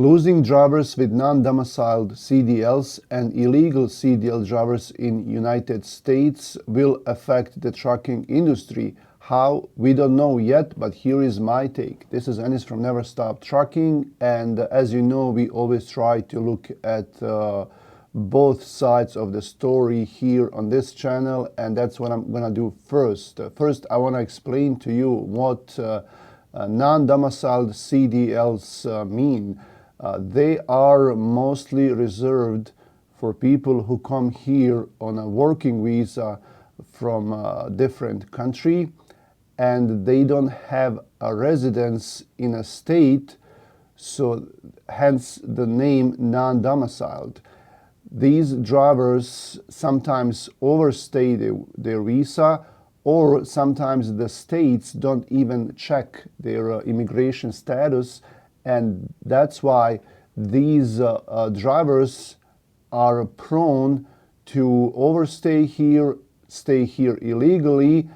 Losing drivers with non-domiciled CDLs and illegal CDL drivers in United States will affect the trucking industry. How? We don't know yet, but here is my take. This is Enis from Never Stop Trucking, and as you know, we always try to look at both sides of the story here on this channel, and that's what I'm gonna do first. First, I want to explain to you what non-domiciled CDLs mean. They are mostly reserved for people who come here on a working visa from a different country, and they don't have a residence in a state, so hence the name non-domiciled. These drivers sometimes overstay their visa, or sometimes the states don't even check their immigration status, and that's why these drivers are prone to overstay here, stay here illegally,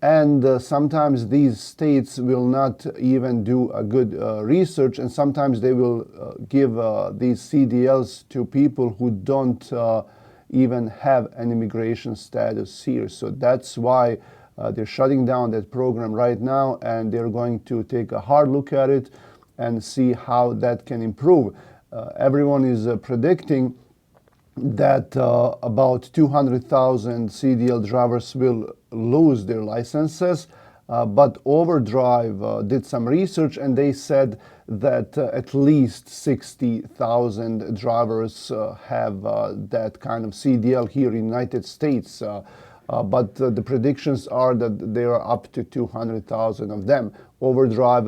and sometimes these states will not even do a good research, and sometimes they will give these CDLs to people who don't even have an immigration status here. So that's why they're shutting down that program right now, and they're going to take a hard look at it and see how that can improve. Everyone is predicting that about 200,000 CDL drivers will lose their licenses, but Overdrive did some research, and they said that at least 60,000 drivers have that kind of CDL here in the United States, but the predictions are that there are up to 200,000 of them. Overdrive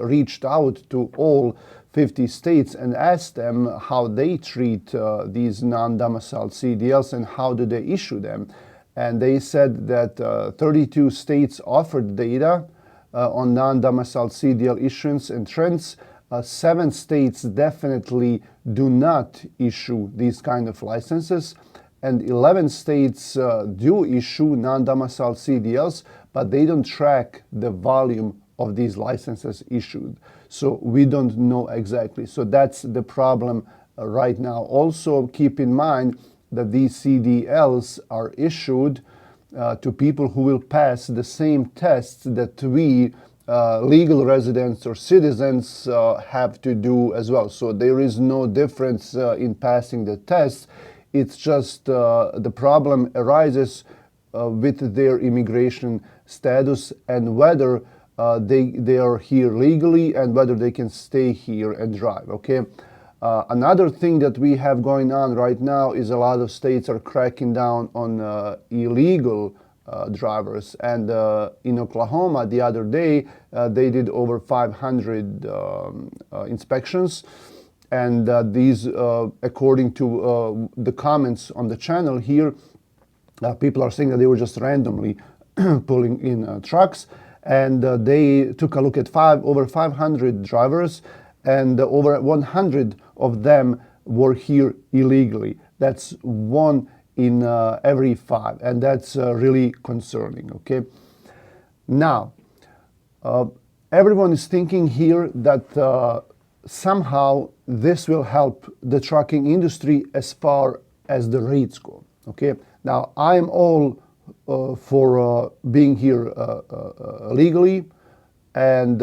reached out to all 50 states and asked them how they treat these non-domiciled CDLs and how do they issue them. And they said that 32 states offered data on non-domiciled CDL issuance and trends. 7 states definitely do not issue these kind of licenses, and 11 states do issue non-domiciled CDLs, but they don't track the volume of these licenses issued. So we don't know exactly. So that's the problem right now. Also keep in mind that these CDLs are issued to people who will pass the same tests that we legal residents or citizens have to do as well. So there is no difference in passing the tests. It's just the problem arises with their immigration status and whether they are here legally and whether they can stay here and drive, okay? Another thing that we have going on right now is a lot of states are cracking down on illegal drivers, and in Oklahoma the other day they did over 500 inspections, and these according to the comments on the channel here, people are saying that they were just randomly pulling in trucks, and they took a look at over 500 drivers, and over 100 of them were here illegally. That's 1 in every 5, and that's really concerning, okay? Now, everyone is thinking here that somehow this will help the trucking industry as far as the rates go, okay? Now, I'm all for being here legally, and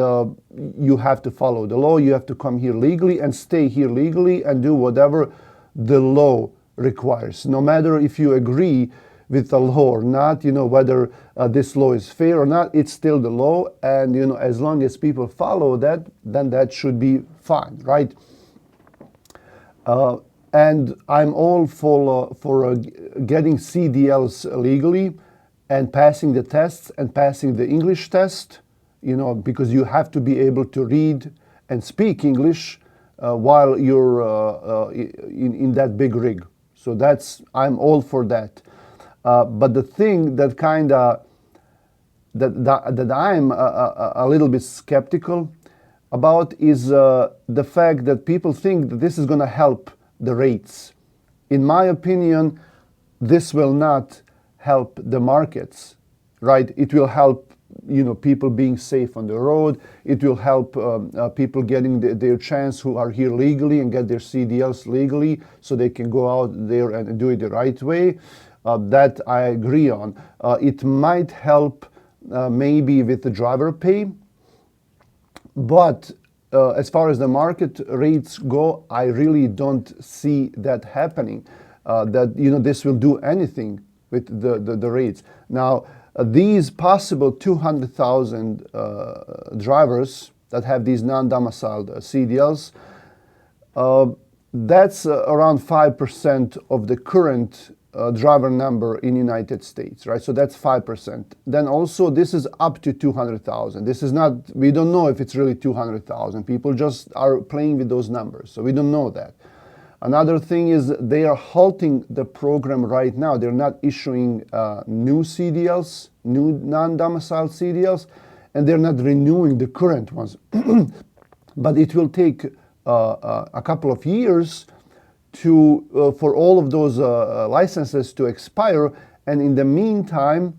you have to follow the law. You have to come here legally and stay here legally and do whatever the law requires, no matter if you agree with the law or not, you know, whether this law is fair or not, it's still the law, and you know, as long as people follow that, then that should be fine, right? And I'm all for getting CDLs legally and passing the tests and passing the English test, you know, because you have to be able to read and speak English while you're in that big rig. So I'm all for that. But the thing that that I'm a little bit skeptical about is the fact that people think that this is going to help the rates. In my opinion, this will not help the markets, right? It will help people being safe on the road. It will help people getting their chance who are here legally and get their CDLs legally, so they can go out there and do it the right way. That I agree on. It might help maybe with the driver pay, but as far as the market rates go, I really don't see that happening. That this will do anything with the rates. Now, these possible 200,000 drivers that have these non-domiciled CDLs, that's around 5% of the current driver number in United States, right? So that's 5%. Then also this is up to 200,000. This is not, we don't know if it's really 200,000. People just are playing with those numbers, so we don't know that. Another thing is they are halting the program right now. They're not issuing new CDLs, new non-domiciled CDLs, and they're not renewing the current ones. But it will take a couple of years for all of those licenses to expire, and in the meantime,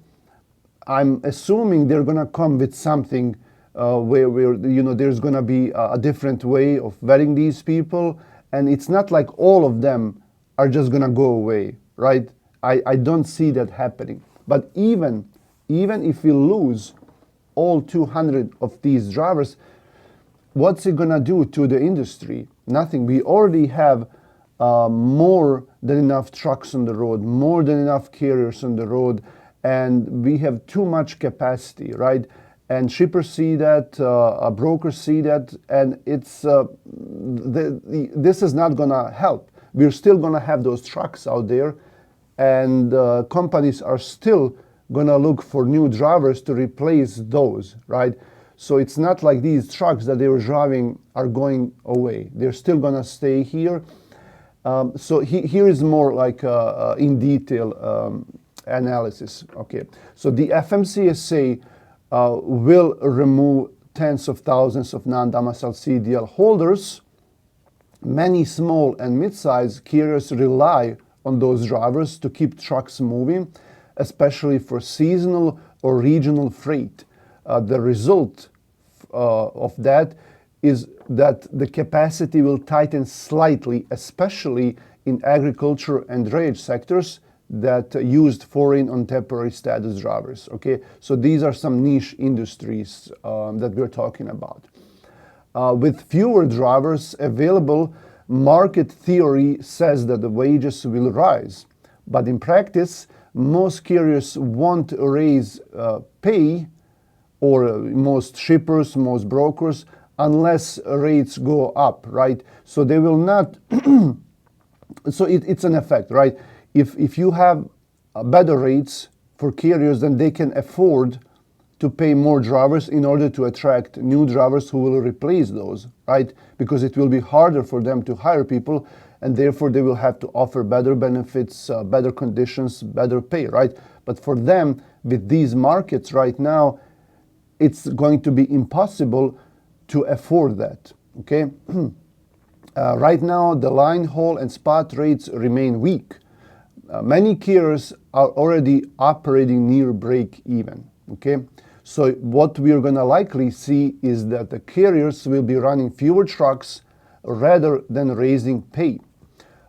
I'm assuming they're going to come with something where there's going to be a different way of vetting these people, and it's not like all of them are just going to go away, right? I don't see that happening. But even if we lose all 200 of these drivers, what's it going to do to the industry? Nothing. We already have more than enough trucks on the road, more than enough carriers on the road, and we have too much capacity, right? And shippers see that, brokers see that, and it's this is not gonna help. We're still gonna have those trucks out there, and companies are still gonna look for new drivers to replace those, right? So it's not like these trucks that they were driving are going away. They're still gonna stay here. So here is more like in detail analysis. Okay, so the FMCSA will remove tens of thousands of non-domiciled CDL holders. Many small and mid-sized carriers rely on those drivers to keep trucks moving, especially for seasonal or regional freight. The result of that is that the capacity will tighten slightly, especially in agriculture and drayage sectors that used foreign on temporary status drivers. Okay, so these are some niche industries that we're talking about. With fewer drivers available, market theory says that the wages will rise, but in practice, most carriers won't raise pay, or most shippers, most brokers, unless rates go up, right? So they will not, so it's an effect, right? If you have better rates for carriers, then they can afford to pay more drivers in order to attract new drivers who will replace those, right? Because it will be harder for them to hire people, and therefore they will have to offer better benefits, better conditions, better pay, right? But for them, with these markets right now, it's going to be impossible to afford that, okay? Right now, the line haul and spot rates remain weak. Many carriers are already operating near break even, okay? So what we're gonna likely see is that the carriers will be running fewer trucks rather than raising pay.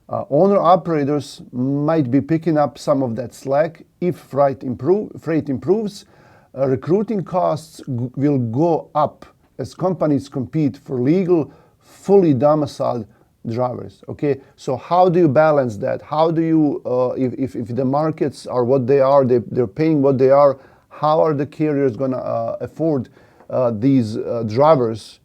Owner-operators might be picking up some of that slack if freight improves. Recruiting costs will go up as companies compete for legal, fully domiciled drivers, okay? So how do you balance that? How do you, if the markets are what they are, they're paying what they are, how are the carriers gonna afford these drivers,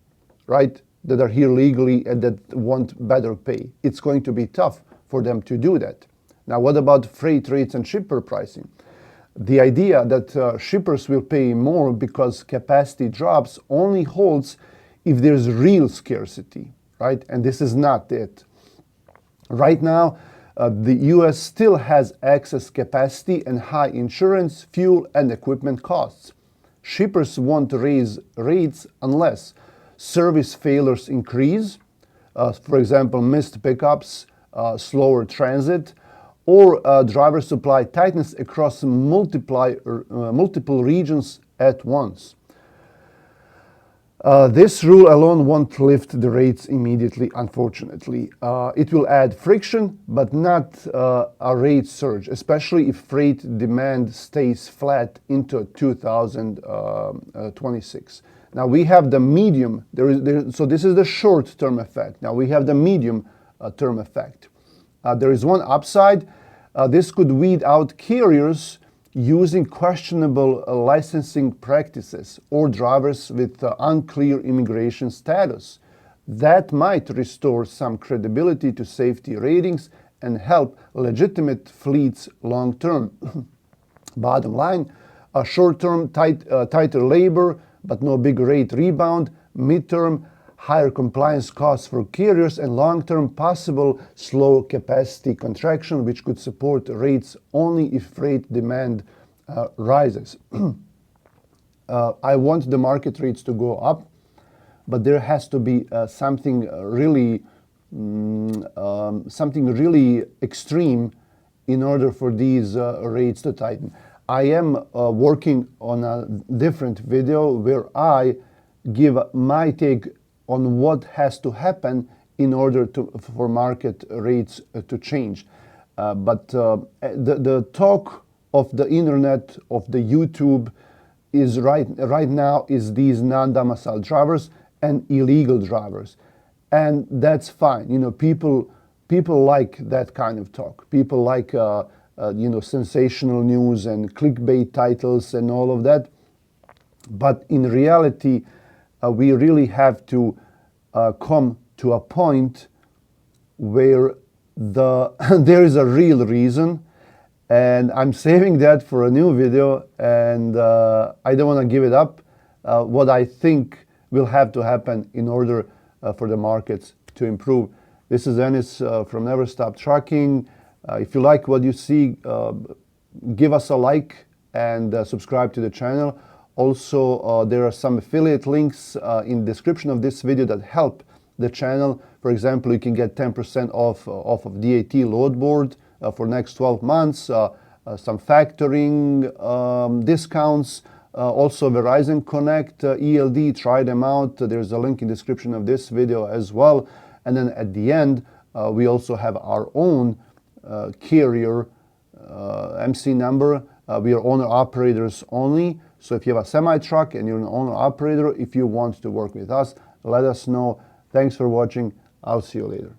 right, that are here legally and that want better pay? It's going to be tough for them to do that. Now, what about freight rates and shipper pricing? The idea that shippers will pay more because capacity drops only holds if there's real scarcity, right? And this is not it. Right now, the US still has excess capacity and high insurance, fuel, and equipment costs. Shippers won't raise rates unless service failures increase, for example, missed pickups, slower transit, or driver supply tightness across multiple regions at once. This rule alone won't lift the rates immediately, unfortunately. It will add friction, but not a rate surge, especially if freight demand stays flat into 2026. Now we have the medium, so this is the short-term effect. Now we have the medium-term effect. There is one upside. This could weed out carriers using questionable licensing practices or drivers with unclear immigration status. That might restore some credibility to safety ratings and help legitimate fleets long-term. Bottom line, a short-term tighter labor, but no big rate rebound, mid-term higher compliance costs for carriers, and long-term possible slow capacity contraction, which could support rates only if freight demand rises. I want the market rates to go up, but there has to be something really extreme in order for these rates to tighten. I am working on a different video where I give my take on what has to happen in order for market rates to change. But the talk of the internet, of the YouTube, is right now is these non-domiciled drivers and illegal drivers, and that's fine. You know, people like that kind of talk. People like sensational news and clickbait titles and all of that. But in reality, we really have to come to a point where there is a real reason, and I'm saving that for a new video, and I don't want to give it up. What I think will have to happen in order for the markets to improve. This is Enis from Never Stop Trucking. If you like what you see, give us a like and subscribe to the channel. Also, there are some affiliate links in the description of this video that help the channel. For example, you can get 10% off of DAT load board for next 12 months, some factoring discounts, also Verizon Connect, ELD, try them out. There's a link in the description of this video as well. And then at the end, we also have our own carrier MC number. We are owner-operators only. So if you have a semi-truck and you're an owner-operator, if you want to work with us, let us know. Thanks for watching. I'll see you later.